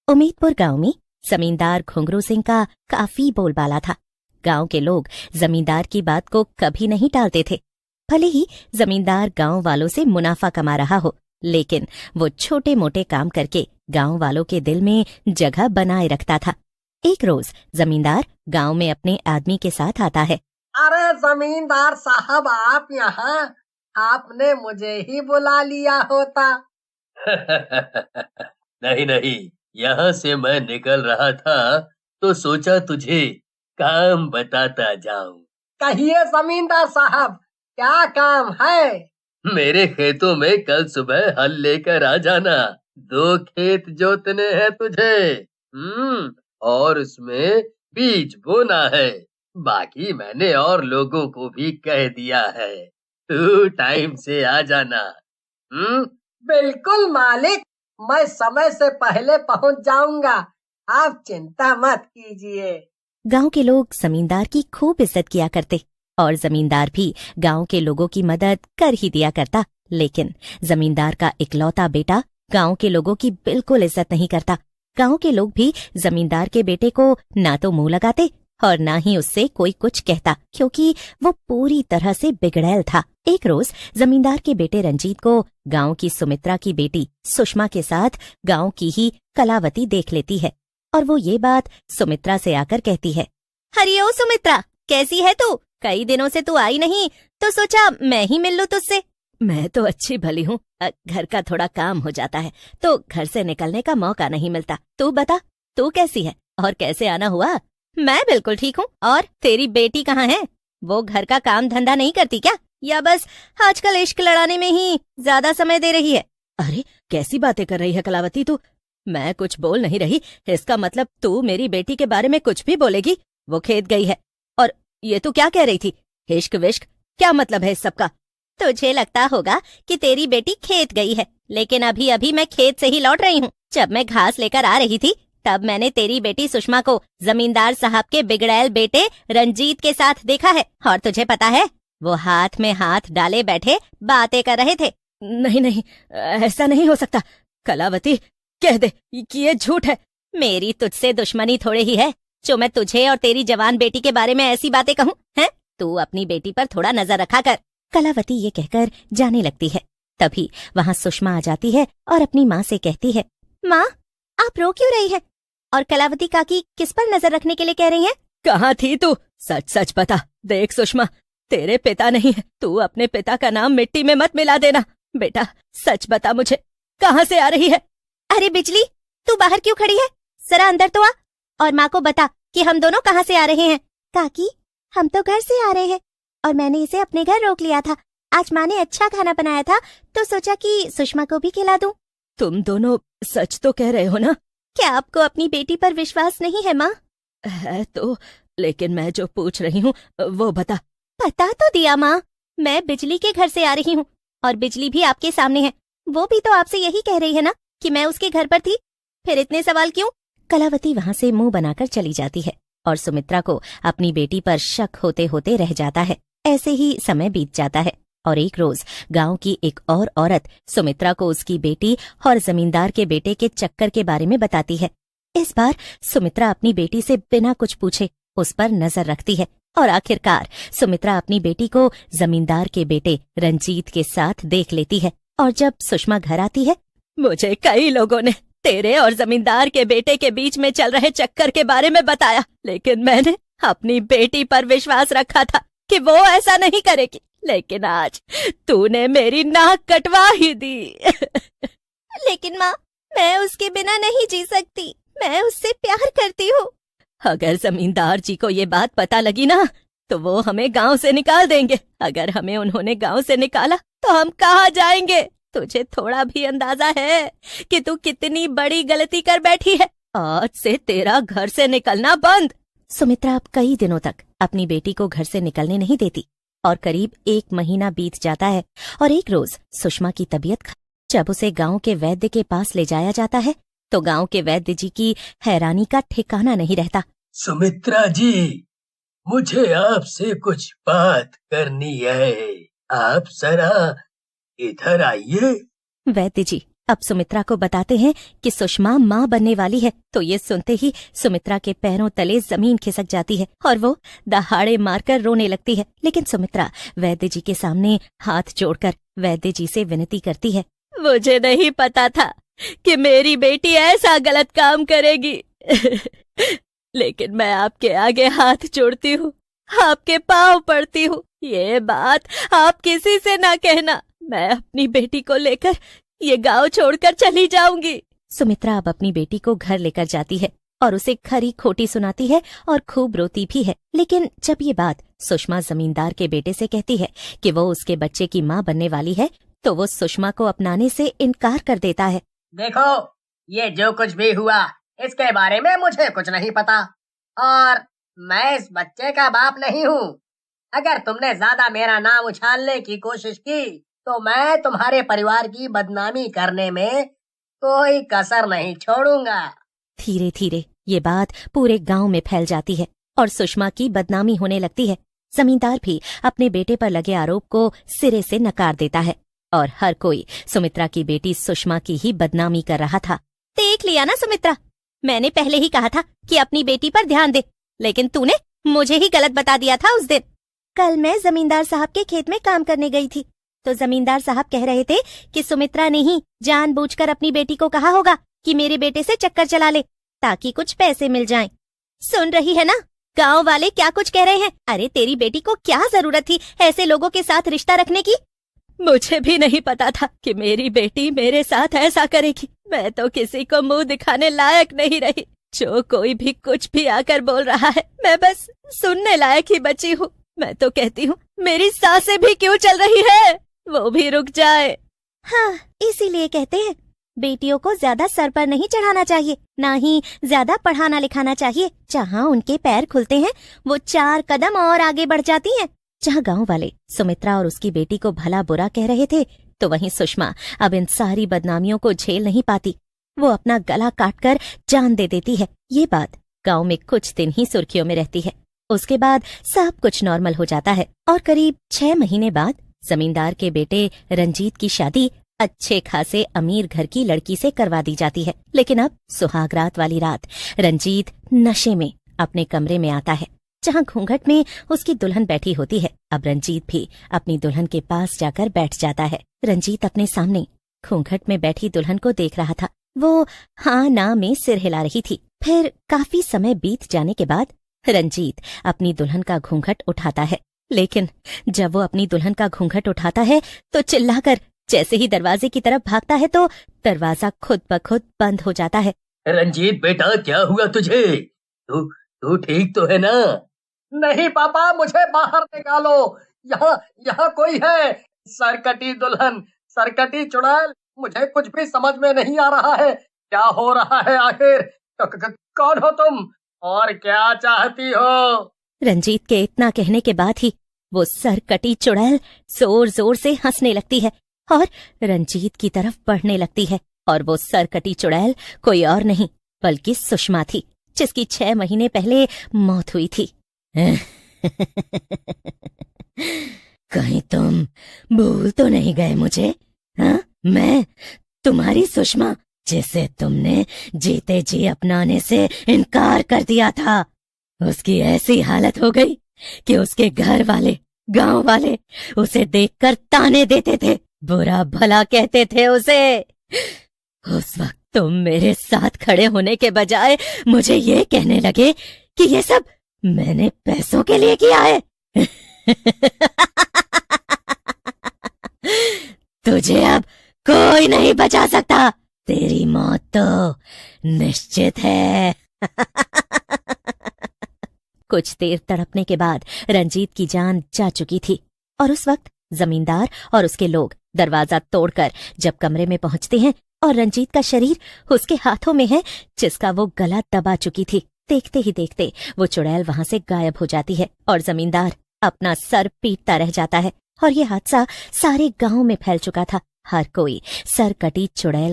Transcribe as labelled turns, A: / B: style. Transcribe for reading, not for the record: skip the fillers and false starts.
A: उम्मीदपुर गांव में जमींदार घुंघरू सिंह का काफी बोलबाला था। गांव के लोग जमींदार की बात को कभी नहीं टालते थे। भले ही जमींदार गांव वालों से मुनाफा कमा रहा हो, लेकिन वो छोटे मोटे काम करके गांव वालों के दिल में जगह बनाए रखता था। एक रोज जमींदार गांव में अपने आदमी के साथ आता है।
B: अरे जमींदार साहब, आप यहाँ? आपने मुझे ही बुला लिया होता।
C: नहीं नहीं, यहाँ से मैं निकल रहा था तो सोचा तुझे काम बताता जाऊं।
B: कहिए जमींदार साहब, क्या काम है?
C: मेरे खेतों में कल सुबह हल लेकर आ जाना। 2 खेत जोतने हैं तुझे। और उसमें बीज बोना है। बाकी मैंने और लोगों को भी कह दिया है। तू टाइम से आ जाना।
B: बिल्कुल मालिक, मैं समय से पहले पहुंच जाऊंगा। आप चिंता मत कीजिए।
A: गांव के लोग जमींदार की खूब इज्जत किया करते और जमींदार भी गांव के लोगों की मदद कर ही दिया करता। लेकिन जमींदार का इकलौता बेटा गांव के लोगों की बिल्कुल इज्जत नहीं करता। गांव के लोग भी जमींदार के बेटे को ना तो मुंह लगाते और ना ही उससे कोई कुछ कहता, क्योंकि वो पूरी तरह से बिगड़ैल था। एक रोज जमींदार के बेटे रंजीत को गांव की सुमित्रा की बेटी सुषमा के साथ गांव की ही कलावती देख लेती है और वो ये बात सुमित्रा से आकर कहती है। अरे ओ सुमित्रा, कैसी है तू? कई दिनों से तू आई नहीं, तो सोचा मैं ही मिल लूं तुझसे। मैं तो अच्छी भली हूँ, घर का थोड़ा काम हो जाता है तो घर से निकलने का मौका नहीं मिलता। तू बता, तू कैसी है और कैसे आना हुआ? मैं बिल्कुल ठीक हूँ। और तेरी बेटी कहाँ है? वो घर का काम धंधा नहीं करती क्या, या बस आजकल इश्क लड़ाने में ही ज्यादा समय दे रही है? अरे कैसी बातें कर रही है कलावती तू? मैं कुछ बोल नहीं रही। इसका मतलब तू मेरी बेटी के बारे में कुछ भी बोलेगी? वो खेत गई है। और ये तू क्या कह रही थी? इश्क विश्क, क्या मतलब है इस सब का? तुझे लगता होगा कि तेरी बेटी खेत गई है, लेकिन अभी अभी मैं खेत से ही लौट रही हूँ। जब मैं घास लेकर आ रही थी तब मैंने तेरी बेटी सुषमा को जमींदार साहब के बिगड़ैल बेटे रंजीत के साथ देखा है। और तुझे पता है, वो हाथ में हाथ डाले बैठे बातें कर रहे थे। नहीं नहीं, ऐसा नहीं हो सकता। कलावती, कह दे कि ये झूठ है। मेरी तुझसे दुश्मनी थोड़े ही है जो मैं तुझे और तेरी जवान बेटी के बारे में ऐसी बातें कहूँ हैं? तू अपनी बेटी पर थोड़ा नजर रखा कर। कलावती ये कहकर जाने लगती है। तभी वहाँ सुषमा आ जाती है और अपनी माँ से कहती है, माँ आप रो क्यों रही है? और कलावती काकी किस पर नजर रखने के लिए कह रही है? कहाँ थी तू? सच सच बता। देख सुषमा, तेरे पिता नहीं है, तू अपने पिता का नाम मिट्टी में मत मिला देना। बेटा सच बता, मुझे कहाँ से आ रही है? अरे बिजली, तू बाहर क्यों खड़ी है? जरा अंदर तो आ और माँ को बता कि हम दोनों कहाँ से आ रहे हैं। काकी, हम तो घर से आ रहे हैं और मैंने इसे अपने घर रोक लिया था। आज माँ ने अच्छा खाना बनाया था तो सोचा कि सुषमा को भी खिला दूं। तुम दोनों सच तो कह रहे हो ना? क्या आपको अपनी बेटी पर विश्वास नहीं है माँ? है तो, लेकिन मैं जो पूछ रही हूँ वो बता। बता तो दिया माँ, मैं बिजली के घर से आ रही हूँ और बिजली भी आपके सामने है। वो भी तो आपसे यही कह रही है ना कि मैं उसके घर पर थी। फिर इतने सवाल क्यों? कलावती वहाँ से मुंह बनाकर चली जाती है और सुमित्रा को अपनी बेटी पर शक होते होते रह जाता है। ऐसे ही समय बीत जाता है और एक रोज गांव की एक और औरत सुमित्रा को उसकी बेटी और जमींदार के बेटे के चक्कर के बारे में बताती है। इस बार सुमित्रा अपनी बेटी से बिना कुछ पूछे उस पर नजर रखती है और आखिरकार सुमित्रा अपनी बेटी को जमींदार के बेटे रंजीत के साथ देख लेती है। और जब सुषमा घर आती है, मुझे कई लोगों ने तेरे और जमींदार के बेटे के बीच में चल रहे चक्कर के बारे में बताया, लेकिन मैंने अपनी बेटी पर विश्वास रखा था कि वो ऐसा नहीं करेगी, लेकिन आज तूने मेरी नाक कटवा ही दी। लेकिन माँ, मैं उसके बिना नहीं जी सकती, मैं उससे प्यार करती हूँ। अगर जमींदार जी को ये बात पता लगी ना तो वो हमें गांव से निकाल देंगे। अगर हमें उन्होंने गांव से निकाला तो हम कहाँ जाएंगे? तुझे थोड़ा भी अंदाजा है कि तू कितनी बड़ी गलती कर बैठी है? आज से तेरा घर से निकलना बंद। सुमित्रा अब कई दिनों तक अपनी बेटी को घर से निकलने नहीं देती और करीब 1 महीना बीत जाता है और एक रोज सुषमा की तबीयत जब उसे गांव के वैद्य के पास ले जाया जाता है तो गांव के वैद्य जी की हैरानी का ठिकाना नहीं रहता।
C: सुमित्रा जी, मुझे आपसे कुछ बात करनी है। आप जरा इधर आइए।
A: वैद्य जी अब सुमित्रा को बताते हैं कि सुषमा माँ बनने वाली है। तो ये सुनते ही सुमित्रा के पैरों तले जमीन खिसक जाती है और वो दहाड़े मारकर रोने लगती है। लेकिन सुमित्रा वैद्य जी के सामने हाथ जोड़कर वैद्य जी से विनती करती है, मुझे नहीं पता था कि मेरी बेटी ऐसा गलत काम करेगी। लेकिन मैं आपके आगे हाथ जोड़ती हूँ, आपके पाँव पड़ती हूँ, ये बात आप किसी से ना कहना। मैं अपनी बेटी को लेकर ये गांव छोड़कर चली जाऊंगी। सुमित्रा अब अपनी बेटी को घर लेकर जाती है और उसे खरी खोटी सुनाती है और खूब रोती भी है। लेकिन जब ये बात सुषमा जमींदार के बेटे से कहती है कि वो उसके बच्चे की माँ बनने वाली है, तो वो सुषमा को अपनाने से इनकार कर देता है।
B: देखो, ये जो कुछ भी हुआ इसके बारे में मुझे कुछ नहीं पता और मैं इस बच्चे का बाप नहीं हूँ। अगर तुमने ज्यादा मेरा नाम उछालने की कोशिश की तो मैं तुम्हारे परिवार की बदनामी करने में कोई कसर नहीं छोड़ूंगा।
A: धीरे धीरे ये बात पूरे गांव में फैल जाती है और सुषमा की बदनामी होने लगती है। जमींदार भी अपने बेटे पर लगे आरोप को सिरे से नकार देता है और हर कोई सुमित्रा की बेटी सुषमा की ही बदनामी कर रहा था। देख लिया ना सुमित्रा, मैंने पहले ही कहा था कि अपनी बेटी पर ध्यान दे, लेकिन तूने मुझे ही गलत बता दिया था उस दिन। कल मैं जमींदार साहब के खेत में काम करने गई थी तो जमींदार साहब कह रहे थे कि सुमित्रा ने ही जानबूझकर अपनी बेटी को कहा होगा कि मेरे बेटे से चक्कर चला ले ताकि कुछ पैसे मिल जाएं। सुन रही है ना गांव वाले क्या कुछ कह रहे हैं? अरे तेरी बेटी को क्या जरूरत थी ऐसे लोगों के साथ रिश्ता रखने की? मुझे भी नहीं पता था कि मेरी बेटी मेरे साथ ऐसा करेगी। मैं तो किसी को मुंह दिखाने लायक नहीं रही। जो कोई भी कुछ भी आकर बोल रहा है मैं बस सुनने लायक ही बची हूँ। मैं तो कहती हूँ मेरी सांसें भी क्यों चल रही है, वो भी रुक जाए। हाँ, इसीलिए कहते हैं बेटियों को ज्यादा सर पर नहीं चढ़ाना चाहिए, ना ही ज्यादा पढ़ाना लिखाना चाहिए। जहाँ उनके पैर खुलते हैं वो 4 कदम और आगे बढ़ जाती हैं। जहाँ गांव वाले सुमित्रा और उसकी बेटी को भला बुरा कह रहे थे, तो वहीं सुषमा अब इन सारी बदनामियों को झेल नहीं पाती। वो अपना गला काटकर जान दे देती है। ये बात गांव में कुछ दिन ही सुर्खियों में रहती है। उसके बाद सब कुछ नॉर्मल हो जाता है और करीब 6 महीने बाद जमींदार के बेटे रंजीत की शादी अच्छे खासे अमीर घर की लड़की से करवा दी जाती है। लेकिन अब सुहागरात वाली रात रंजीत नशे में अपने कमरे में आता है जहाँ घूंघट में उसकी दुल्हन बैठी होती है। अब रंजीत भी अपनी दुल्हन के पास जाकर बैठ जाता है। रंजीत अपने सामने घूंघट में बैठी दुल्हन को देख रहा था। वो हाँ ना में सिर हिला रही थी। फिर काफी समय बीत जाने के बाद रंजीत अपनी दुल्हन का घूंघट उठाता है। लेकिन जब वो अपनी दुल्हन का घूंघट उठाता है तो चिल्लाकर जैसे ही दरवाजे की तरफ भागता है तो दरवाजा खुद ब खुद बंद हो जाता है।
C: रंजीत बेटा, क्या हुआ तुझे? तू ठीक तो है ना?
B: नहीं पापा, मुझे बाहर निकालो। यहाँ कोई है। सरकटी दुल्हन, सरकटी चुड़ैल, मुझे कुछ भी समझ में नहीं आ रहा है। क्या हो रहा है आखिर? कौन हो तुम और क्या चाहती हो?
A: रंजीत के इतना कहने के बाद ही वो सरकटी चुड़ैल जोर जोर से हंसने लगती है और रंजीत की तरफ बढ़ने लगती है। और वो सरकटी चुड़ैल कोई और नहीं बल्कि सुषमा थी, जिसकी 6 महीने पहले मौत हुई थी। कहीं तुम भूल तो नहीं गए मुझे? हाँ, मैं तुम्हारी सुषमा, जिसे तुमने जीते जी अपनाने से इनकार कर दिया था। उसकी ऐसी हालत हो गई कि उसके घर वाले, गांव वाले उसे देखकर ताने देते थे, बुरा भला कहते थे उसे। उस वक्त तुम मेरे साथ खड़े होने के बजाय मुझे ये कहने लगे कि ये सब मैंने पैसों के लिए किया है। तुझे अब कोई नहीं बचा सकता, तेरी मौत तो निश्चित है। कुछ देर तड़पने के बाद रंजीत की जान जा चुकी थी और उस वक्त जमींदार और उसके लोग दरवाजा तोड़कर जब कमरे में पहुंचते हैं और रंजीत का शरीर उसके हाथों में है जिसका वो गला दबा चुकी थी, देखते ही देखते वो चुड़ैल वहां से गायब हो जाती है और जमींदार अपना सर पीटता रह जाता है। और ये हादसा सारे गांव में फैल चुका था। हर कोई सरकटी चुड़ैल